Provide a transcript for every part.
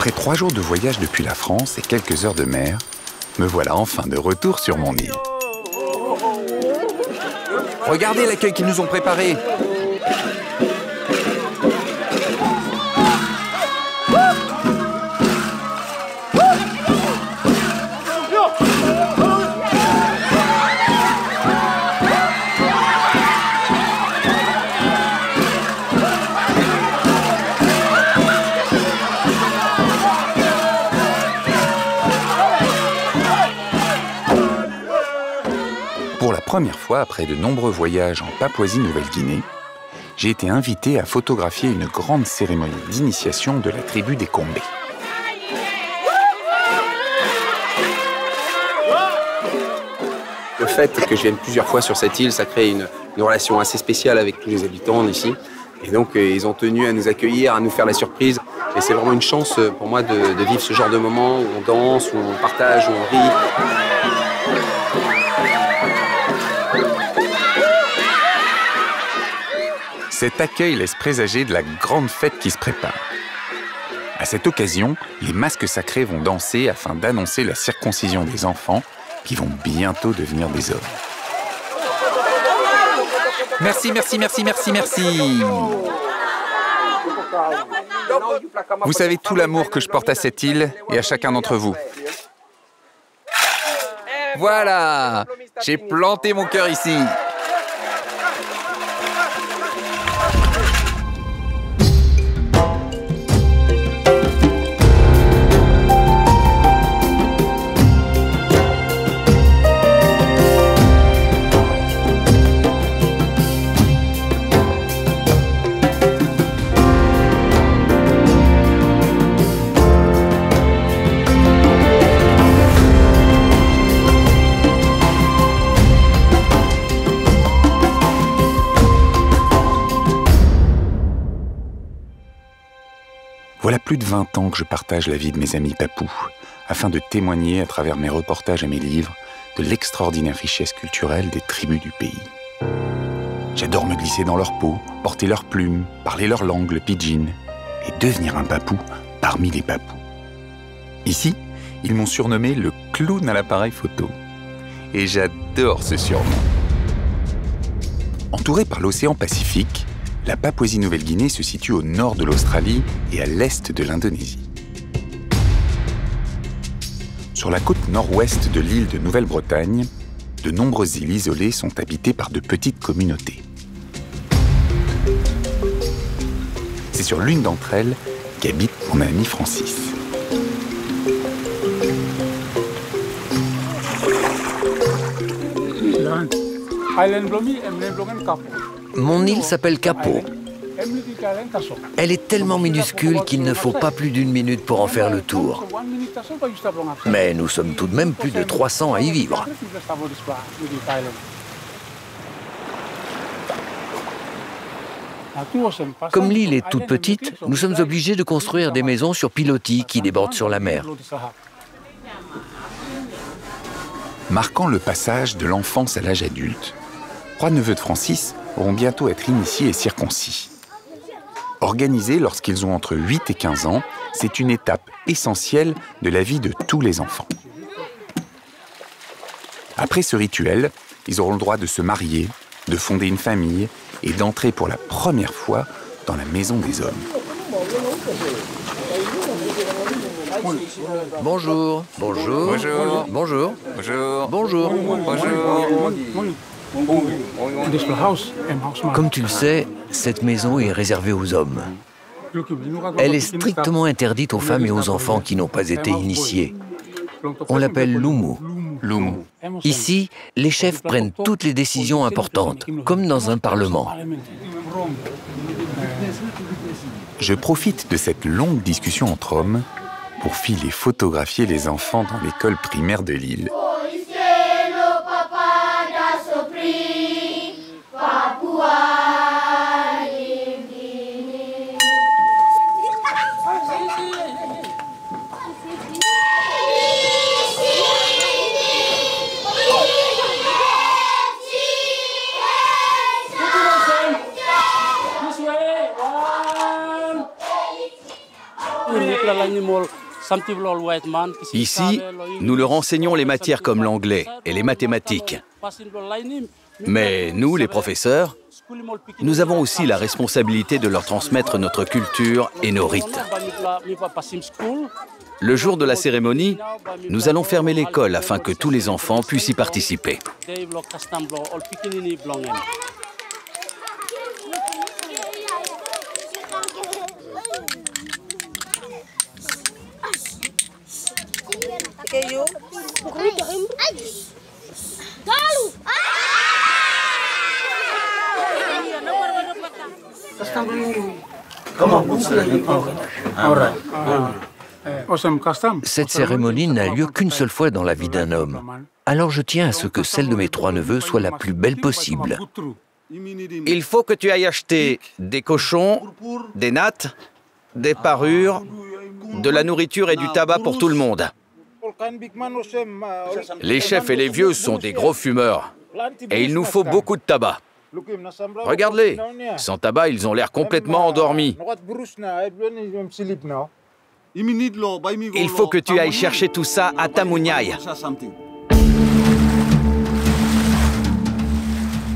Après 3 jours de voyage depuis la France et quelques heures de mer, me voilà enfin de retour sur mon île. Regardez l'accueil qu'ils nous ont préparé. Pour la première fois, après de nombreux voyages en Papouasie-Nouvelle-Guinée, j'ai été invité à photographier une grande cérémonie d'initiation de la tribu des Kombé. Le fait que je vienne plusieurs fois sur cette île, ça crée une relation assez spéciale avec tous les habitants d'ici. Et donc, ils ont tenu à nous accueillir, à nous faire la surprise. Et c'est vraiment une chance pour moi de vivre ce genre de moment où on danse, où on partage, où on rit. Cet accueil laisse présager de la grande fête qui se prépare. À cette occasion, les masques sacrés vont danser afin d'annoncer la circoncision des enfants qui vont bientôt devenir des hommes. Merci, merci, merci, merci, merci. Vous savez tout l'amour que je porte à cette île et à chacun d'entre vous. Voilà, j'ai planté mon cœur ici. Voilà plus de 20 ans que je partage la vie de mes amis papous, afin de témoigner à travers mes reportages et mes livres de l'extraordinaire richesse culturelle des tribus du pays. J'adore me glisser dans leur peau, porter leurs plumes, parler leur langue, le pidgin, et devenir un papou parmi les papous. Ici, ils m'ont surnommé le clown à l'appareil photo. Et j'adore ce surnom. Entouré par l'océan Pacifique, la Papouasie-Nouvelle-Guinée se situe au nord de l'Australie et à l'est de l'Indonésie. Sur la côte nord-ouest de l'île de Nouvelle-Bretagne, de nombreuses îles isolées sont habitées par de petites communautés. C'est sur l'une d'entre elles qu'habite mon ami Francis. Mon île s'appelle Kapo. Elle est tellement minuscule qu'il ne faut pas plus d'une minute pour en faire le tour. Mais nous sommes tout de même plus de 300 à y vivre. Comme l'île est toute petite, nous sommes obligés de construire des maisons sur pilotis qui débordent sur la mer. Marquant le passage de l'enfance à l'âge adulte, 3 neveux de Francis vont bientôt être initiés et circoncis. Organisés lorsqu'ils ont entre 8 et 15 ans, c'est une étape essentielle de la vie de tous les enfants. Après ce rituel, ils auront le droit de se marier, de fonder une famille et d'entrer pour la première fois dans la maison des hommes. Bonjour, bonjour, Bonjour. bonjour, Bonjour. bonjour. Comme tu le sais, cette maison est réservée aux hommes. Elle est strictement interdite aux femmes et aux enfants qui n'ont pas été initiés. On l'appelle Lumu. Lumu. Ici, les chefs prennent toutes les décisions importantes, comme dans un parlement. Je profite de cette longue discussion entre hommes pour filer photographier les enfants dans l'école primaire de l'île. Ici, nous leur enseignons les matières comme l'anglais et les mathématiques. Mais nous, les professeurs, nous avons aussi la responsabilité de leur transmettre notre culture et nos rites. Le jour de la cérémonie, nous allons fermer l'école afin que tous les enfants puissent y participer. Cette cérémonie n'a lieu qu'une seule fois dans la vie d'un homme. Alors je tiens à ce que celle de mes 3 neveux soit la plus belle possible. Il faut que tu ailles acheter des cochons, des nattes, des parures, de la nourriture et du tabac pour tout le monde. Les chefs et les vieux sont des gros fumeurs. Et il nous faut beaucoup de tabac. Regarde-les. Sans tabac, ils ont l'air complètement endormis. Il faut que tu ailles chercher tout ça à Tamunyai.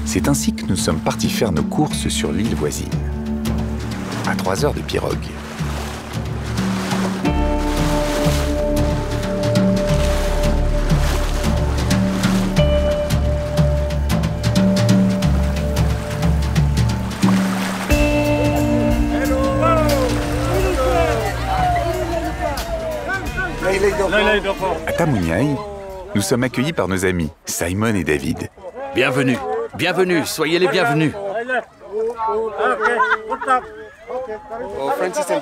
C'est ainsi que nous sommes partis faire nos courses sur l'île voisine, à 3 heures de pirogue. À Tamunyai, nous sommes accueillis par nos amis, Simon et David. Bienvenue, bienvenue, soyez les bienvenus.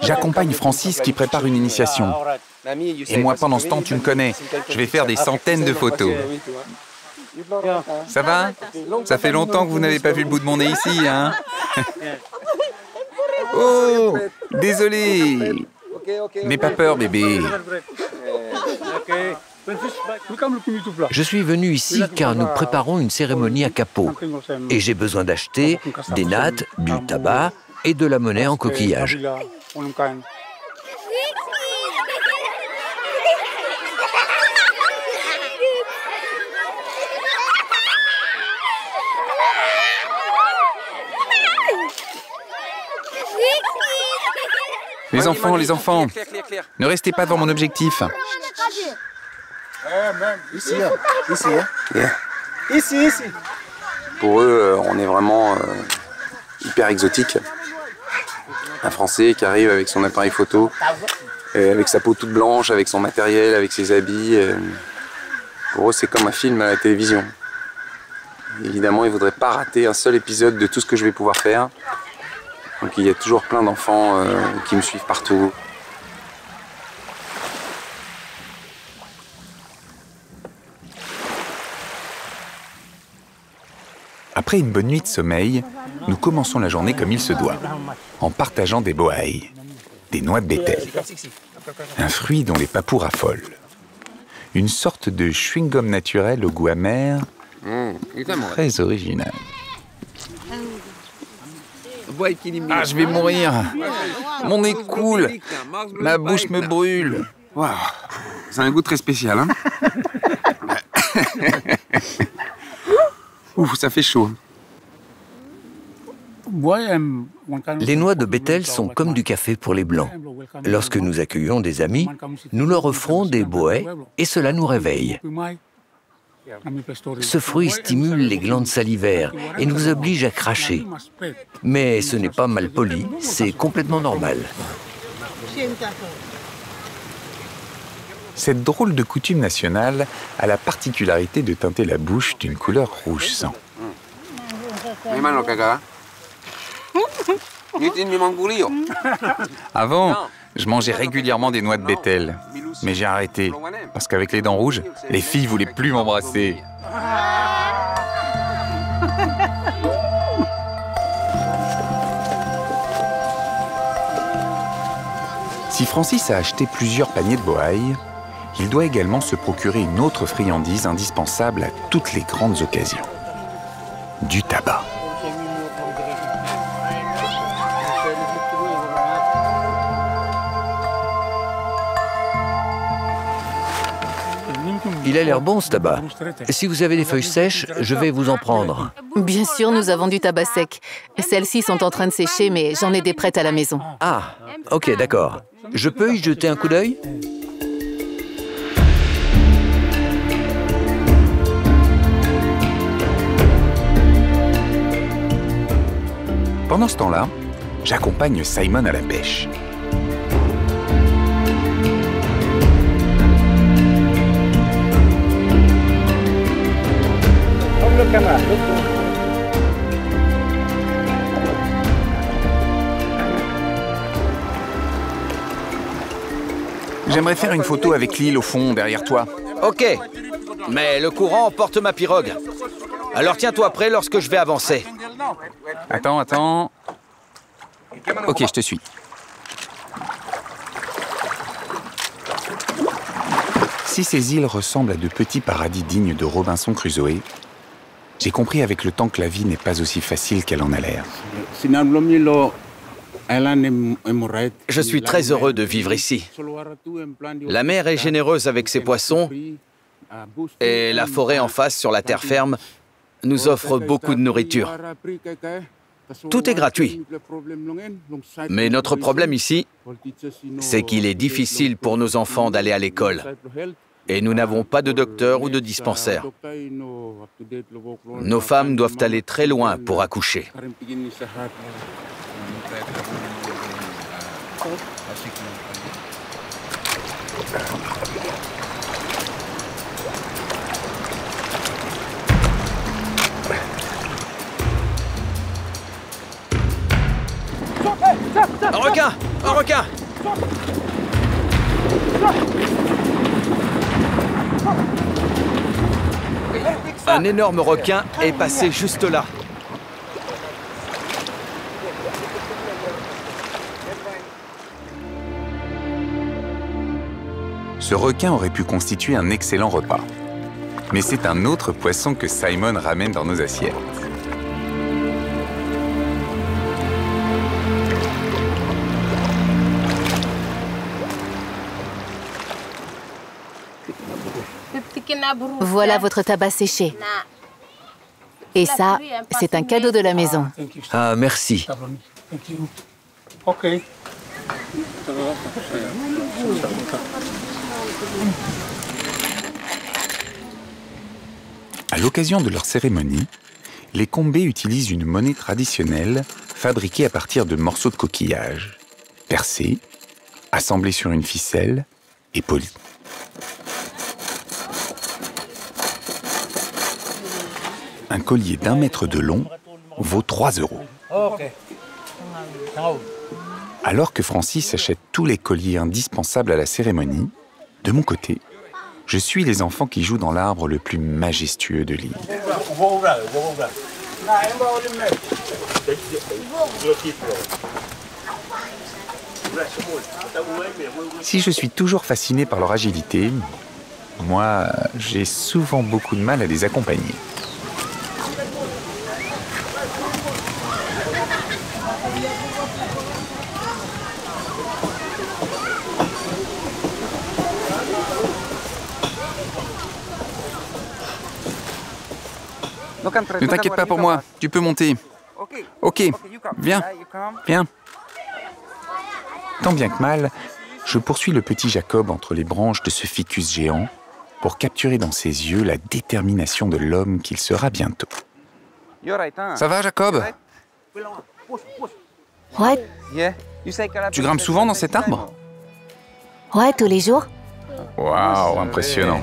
J'accompagne Francis qui prépare une initiation. Et moi, pendant ce temps, tu me connais, je vais faire des centaines de photos. Ça va? Ça fait longtemps que vous n'avez pas vu le bout de mon nez ici, hein? Oh, désolé. N'aie pas peur, bébé. Je suis venu ici car nous préparons une cérémonie à Kapo. Et j'ai besoin d'acheter des nattes, du tabac et de la monnaie en coquillage. Les enfants, ne restez pas devant mon objectif. Pour eux, on est vraiment hyper exotique. Un Français qui arrive avec son appareil photo, avec sa peau toute blanche, avec son matériel, avec ses habits. Pour eux, c'est comme un film à la télévision. Évidemment, ils ne voudraient pas rater un seul épisode de tout ce que je vais pouvoir faire. Donc il y a toujours plein d'enfants qui me suivent partout. Après une bonne nuit de sommeil, nous commençons la journée comme il se doit, en partageant des boaï, des noix de bétel, un fruit dont les papous raffolent. Une sorte de chewing-gum naturel au goût amer, très original. Ah, je vais mourir. Mon nez coule. Ma bouche me brûle. Wow. C'est un goût très spécial, hein? Ouf, ça fait chaud. Les noix de bétel sont comme du café pour les Blancs. Lorsque nous accueillons des amis, nous leur offrons des bohets et cela nous réveille. Ce fruit stimule les glandes salivaires et nous oblige à cracher. Mais ce n'est pas mal poli, c'est complètement normal. Cette drôle de coutume nationale a la particularité de teinter la bouche d'une couleur rouge sang. Avant, je mangeais régulièrement des noix de bétel, mais j'ai arrêté, parce qu'avec les dents rouges, les filles voulaient plus m'embrasser. Si Francis a acheté plusieurs paniers de boaï, il doit également se procurer une autre friandise indispensable à toutes les grandes occasions. Du tabac. Il a l'air bon ce tabac. Si vous avez des feuilles sèches, je vais vous en prendre. Bien sûr, nous avons du tabac sec. Celles-ci sont en train de sécher, mais j'en ai des prêtes à la maison. Ah, ok, d'accord. Je peux y jeter un coup d'œil? Pendant ce temps-là, j'accompagne Simon à la pêche. J'aimerais faire une photo avec l'île au fond, derrière toi. Ok, mais le courant emporte ma pirogue. Alors tiens-toi prêt lorsque je vais avancer. Attends. Ok, je te suis. Si ces îles ressemblent à de petits paradis dignes de Robinson Crusoe, j'ai compris avec le temps que la vie n'est pas aussi facile qu'elle en a l'air. Je suis très heureux de vivre ici. La mer est généreuse avec ses poissons et la forêt en face sur la terre ferme nous offre beaucoup de nourriture. Tout est gratuit. Mais notre problème ici, c'est qu'il est difficile pour nos enfants d'aller à l'école. Et nous n'avons pas de docteur ou de dispensaire. Nos femmes doivent aller très loin pour accoucher. Un requin! Un requin! Un énorme requin est passé juste là. Ce requin aurait pu constituer un excellent repas. Mais c'est un autre poisson que Simon ramène dans nos assiettes. Voilà votre tabac séché. Et ça, c'est un cadeau de la maison. Ah, merci. À l'occasion de leur cérémonie, les Kombé utilisent une monnaie traditionnelle fabriquée à partir de morceaux de coquillage, percés, assemblés sur une ficelle et polis. Un collier d'1 mètre de long vaut 3 €. Alors que Francis achète tous les colliers indispensables à la cérémonie, de mon côté, je suis les enfants qui jouent dans l'arbre le plus majestueux de l'île. Si je suis toujours fasciné par leur agilité, moi, j'ai souvent beaucoup de mal à les accompagner. Ne t'inquiète pas pour moi, tu peux monter. Ok, viens. Tant bien que mal, je poursuis le petit Jacob entre les branches de ce ficus géant pour capturer dans ses yeux la détermination de l'homme qu'il sera bientôt. Ça va, Jacob? Ouais, Tu grimpes souvent dans cet arbre? ouais, tous les jours. Waouh, impressionnant.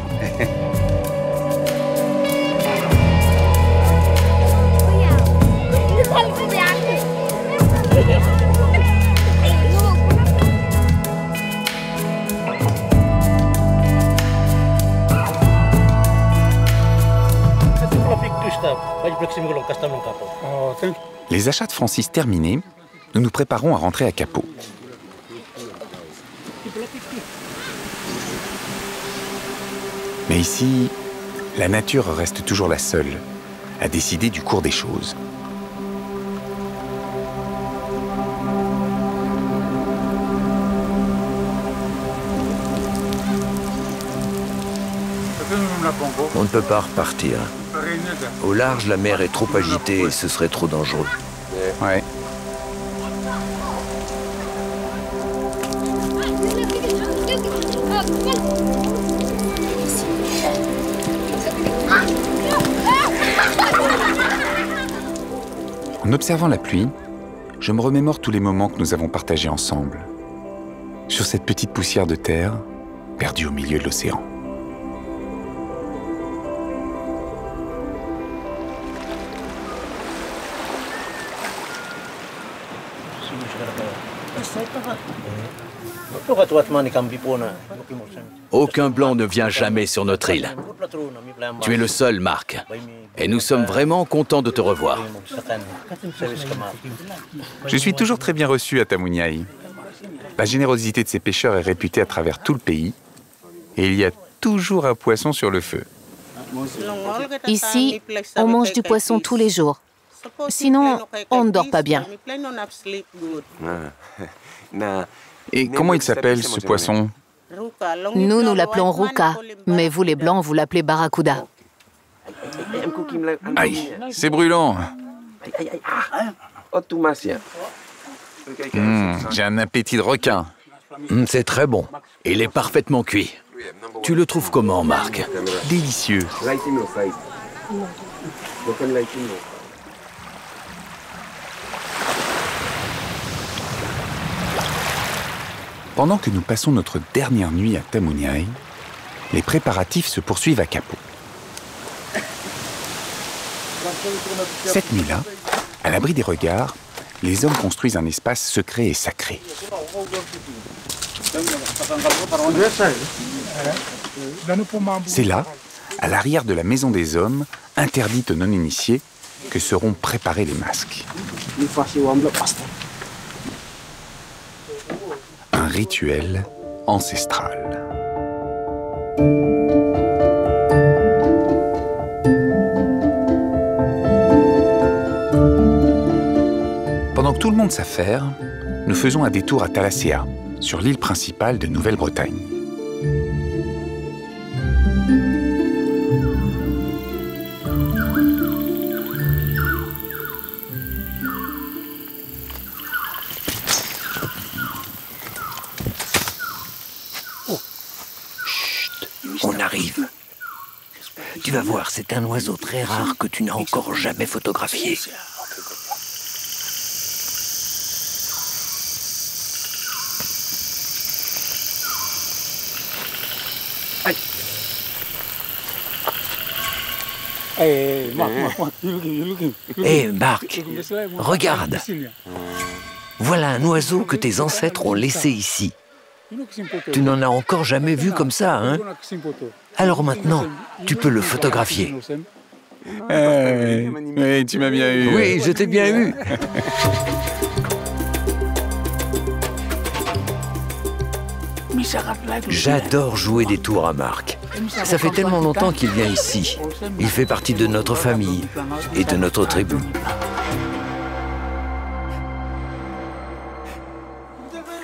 Les achats de Francis terminés, nous nous préparons à rentrer à Capo. Mais ici, la nature reste toujours la seule à décider du cours des choses. On ne peut pas repartir. Au large, la mer est trop agitée et ce serait trop dangereux. Ouais. En observant la pluie, je me remémore tous les moments que nous avons partagés ensemble, sur cette petite poussière de terre, perdue au milieu de l'océan. Aucun blanc ne vient jamais sur notre île. Tu es le seul, Marc. Et nous sommes vraiment contents de te revoir. Je suis toujours très bien reçu à Tamuniai. La générosité de ces pêcheurs est réputée à travers tout le pays et il y a toujours un poisson sur le feu. Ici, on mange du poisson tous les jours. Sinon, on ne dort pas bien. Et comment il s'appelle, ce poisson? Nous l'appelons Ruka, mais vous les Blancs, vous l'appelez Barracuda. Aïe, c'est brûlant. J'ai un appétit de requin. C'est très bon. Il est parfaitement cuit. Tu le trouves comment, Marc? Délicieux. Pendant que nous passons notre dernière nuit à Tamuniai, les préparatifs se poursuivent à Kapo. Cette nuit-là, à l'abri des regards, les hommes construisent un espace secret et sacré. C'est là, à l'arrière de la maison des hommes, interdite aux non-initiés, que seront préparés les masques. Un rituel ancestral. Pendant que tout le monde s'affaire, nous faisons un détour à Thalasséa, sur l'île principale de Nouvelle-Bretagne. On arrive. Tu vas voir, c'est un oiseau très rare que tu n'as encore jamais photographié. Hé, Marc, regarde. Voilà un oiseau que tes ancêtres ont laissé ici. Tu n'en as encore jamais vu comme ça, hein? Alors maintenant, tu peux le photographier. Oui, tu m'as bien eu. Oui, je t'ai bien eu. J'adore jouer des tours à Marc. Ça fait tellement longtemps qu'il vient ici. Il fait partie de notre famille et de notre tribu.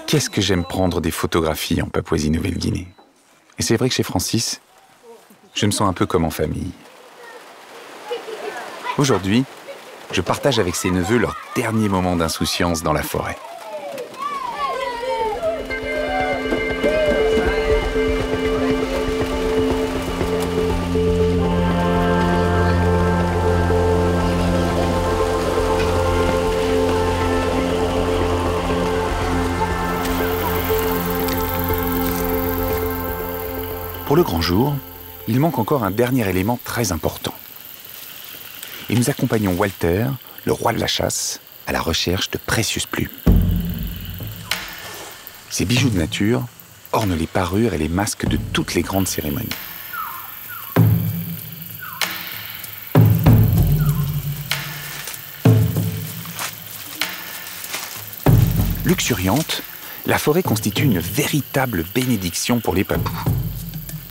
Qu'est-ce que j'aime prendre des photographies en Papouasie-Nouvelle-Guinée. Et c'est vrai que chez Francis, je me sens un peu comme en famille. Aujourd'hui, je partage avec ses neveux leurs derniers moments d'insouciance dans la forêt. Pour le grand jour, il manque encore un dernier élément très important. Et nous accompagnons Walter, le roi de la chasse, à la recherche de précieuses plumes. Ces bijoux de nature ornent les parures et les masques de toutes les grandes cérémonies. Luxuriante, la forêt constitue une véritable bénédiction pour les Papous.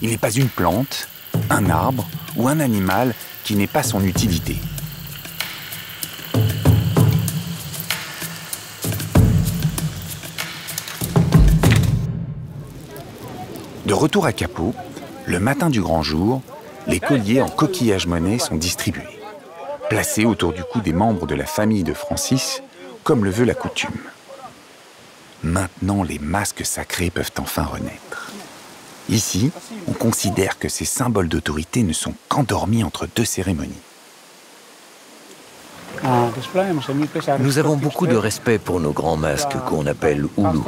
Il n'est pas une plante, un arbre ou un animal qui n'ait pas son utilité. De retour à Kapo, le matin du grand jour, les colliers en coquillage-monnaie sont distribués, placés autour du cou des membres de la famille de Francis, comme le veut la coutume. Maintenant, les masques sacrés peuvent enfin renaître. Ici, on considère que ces symboles d'autorité ne sont qu'endormis entre deux cérémonies. Nous avons beaucoup de respect pour nos grands masques qu'on appelle Ulu.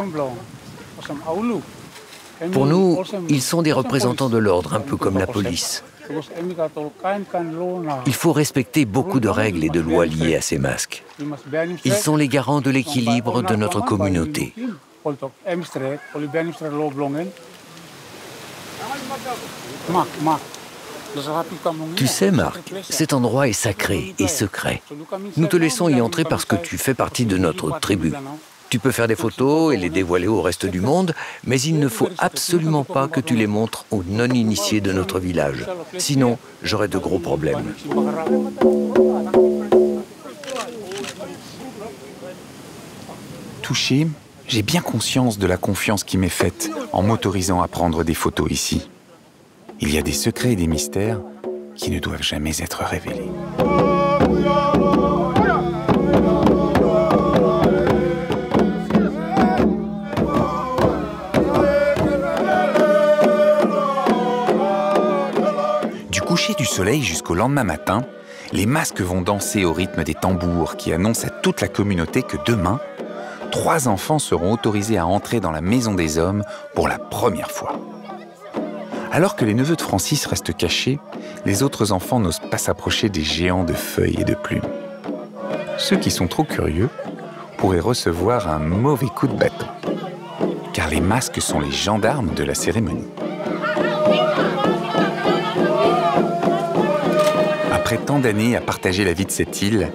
Pour nous, ils sont des représentants de l'ordre, un peu comme la police. Il faut respecter beaucoup de règles et de lois liées à ces masques. Ils sont les garants de l'équilibre de notre communauté. Tu sais, Marc, cet endroit est sacré et secret. Nous te laissons y entrer parce que tu fais partie de notre tribu. Tu peux faire des photos et les dévoiler au reste du monde, mais il ne faut absolument pas que tu les montres aux non-initiés de notre village. Sinon, j'aurai de gros problèmes. Touché, j'ai bien conscience de la confiance qui m'est faite en m'autorisant à prendre des photos ici. Il y a des secrets et des mystères qui ne doivent jamais être révélés. Du coucher du soleil jusqu'au lendemain matin, les masques vont danser au rythme des tambours qui annoncent à toute la communauté que demain, 3 enfants seront autorisés à entrer dans la maison des hommes pour la première fois. Alors que les neveux de Francis restent cachés, les autres enfants n'osent pas s'approcher des géants de feuilles et de plumes. Ceux qui sont trop curieux pourraient recevoir un mauvais coup de bâton, car les masques sont les gendarmes de la cérémonie. Après tant d'années à partager la vie de cette île,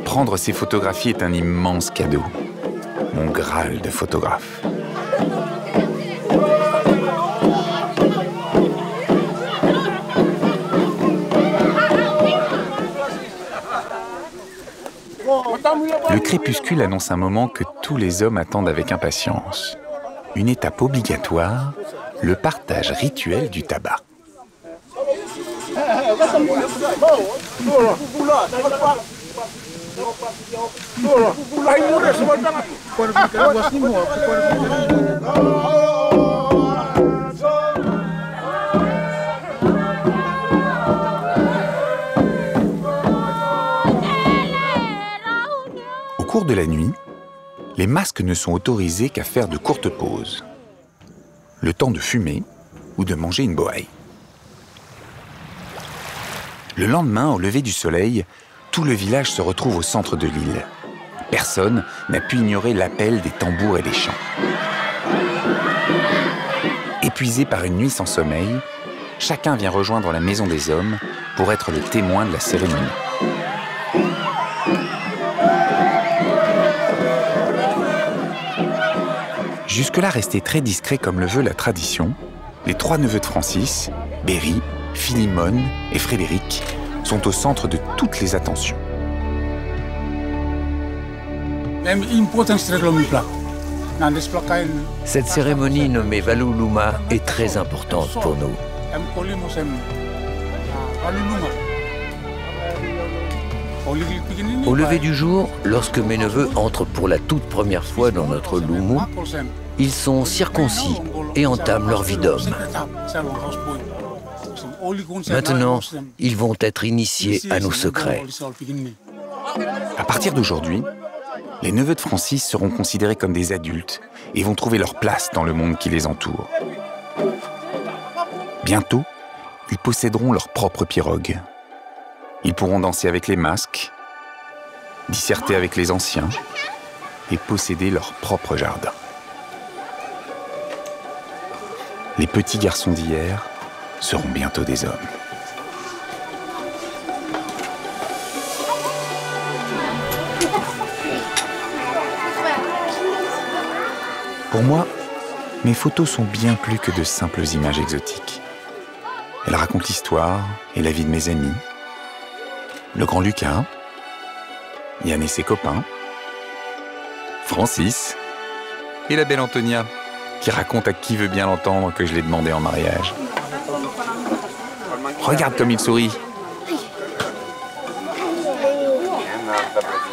prendre ces photographies est un immense cadeau. Mon Graal de photographe. Le crépuscule annonce un moment que tous les hommes attendent avec impatience. Une étape obligatoire, le partage rituel du tabac. Au cours de la nuit, les masques ne sont autorisés qu'à faire de courtes pauses. Le temps de fumer ou de manger une boaille. Le lendemain, au lever du soleil, tout le village se retrouve au centre de l'île. Personne n'a pu ignorer l'appel des tambours et des chants. Épuisé par une nuit sans sommeil, chacun vient rejoindre la maison des hommes pour être le témoin de la cérémonie. Jusque-là restés très discrets comme le veut la tradition, les 3 neveux de Francis, Berry, Philimon et Frédéric, sont au centre de toutes les attentions. Cette cérémonie nommée Waluluma est très importante pour nous. Au lever du jour, lorsque mes neveux entrent pour la toute première fois dans notre lumu, ils sont circoncis et entament leur vie d'homme. Maintenant, ils vont être initiés à nos secrets. À partir d'aujourd'hui, les neveux de Francis seront considérés comme des adultes et vont trouver leur place dans le monde qui les entoure. Bientôt, ils posséderont leur propre pirogue. Ils pourront danser avec les masques, disserter avec les anciens et posséder leur propre jardin. Les petits garçons d'hier seront bientôt des hommes. Pour moi, mes photos sont bien plus que de simples images exotiques. Elles racontent l'histoire et la vie de mes amis. Le grand Lucas, Yann et ses copains, Francis et la belle Antonia, qui raconte à qui veut bien l'entendre que je l'ai demandé en mariage. Regarde comme il sourit.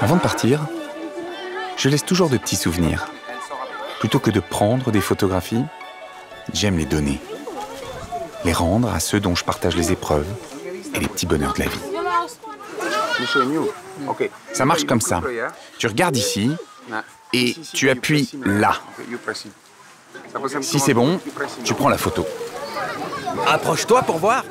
Avant de partir, je laisse toujours de petits souvenirs. Plutôt que de prendre des photographies, j'aime les donner. Les rendre à ceux dont je partage les épreuves et les petits bonheurs de la vie. Ça marche comme ça. Tu regardes ici et tu appuies là. Si c'est bon, tu prends la photo. Approche-toi pour voir.